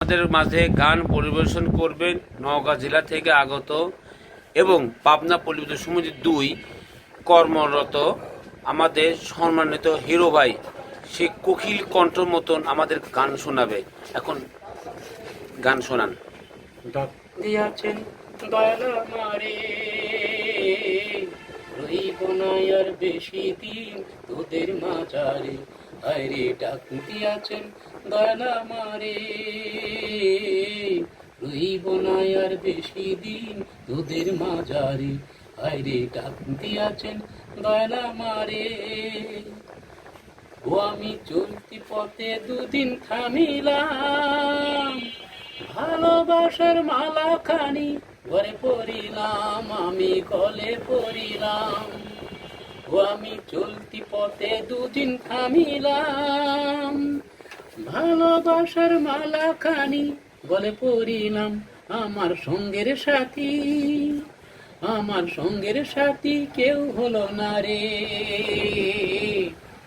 আমাদের মাঝে গান পরিবেশন করবেন নওগাঁ জেলা থেকে আগত এবং পাবনা পল্লী সমিতি 2 কর্মরত আমাদের সম্মানিত হিরো ভাই। সে কোকিল কণ্ঠর মতন আমাদের গান শোনাবে। এখন গান শোনান। ডাক দিয়াছেন দয়াল আমারে, রইব না আর বেশি দিন তোদের মাঝারে। আরে ডাক দিয়াছেন দয়াল আমারে, রইব না আর বেশি দিন তোদের মাঝারে। আরে ডাক দিয়াছেন দয়াল আমারে। ও আমি চলতি পথে দুদিন থামিলাম, ভালোবাসার মালা খানি ঘরে পড়িলাম, আমি গলে পড়িলাম। ও আমি চলতি পথে দুদিন থামিলাম, ভালোবাসার মালা খানি গলে পড়িলাম। আমার সঙ্গের সাথী, আমার সঙ্গের সাথী কেউ হলো না রে।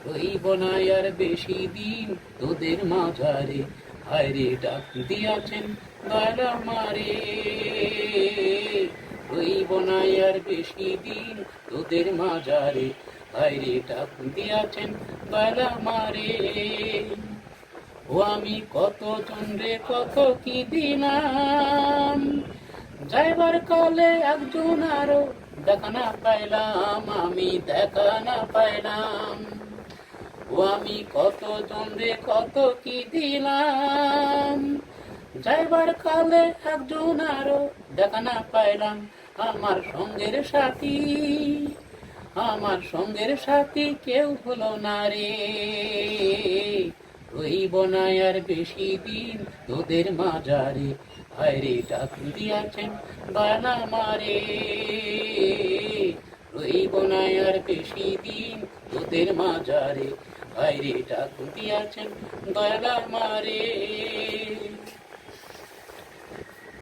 রইব না আর বেশি দিন তোদের মাঝারে। হায়রে ডাক দিয়াছেন দয়াল আমারে, রইব না আর বেশি দিন তোদের মাঝারে। হায়রে ডাক দিয়াছেন দয়াল আমারে। ও আমি কত জনরে কত কি দিলাম, যাইবার কালে একজন আরো দেখা না পাইলাম, আমি দেখা না পাইলাম। ও আমি কত জনরে কত কি দিলাম, যাইবার কালে একজন আরো দেখা না পাইলাম। আমার সঙ্গের সাথী, আমার সঙ্গের সাথী কেউ হলো না রে। রইব না আর বেশি দিন তোদের মাঝারে। হায়রে ডাক দিয়াছেন দয়াল আমারে, রইব না আর বেশি দিন তোদের মাঝারে। হায়রে ডাক দিয়াছেন দয়াল আমারে।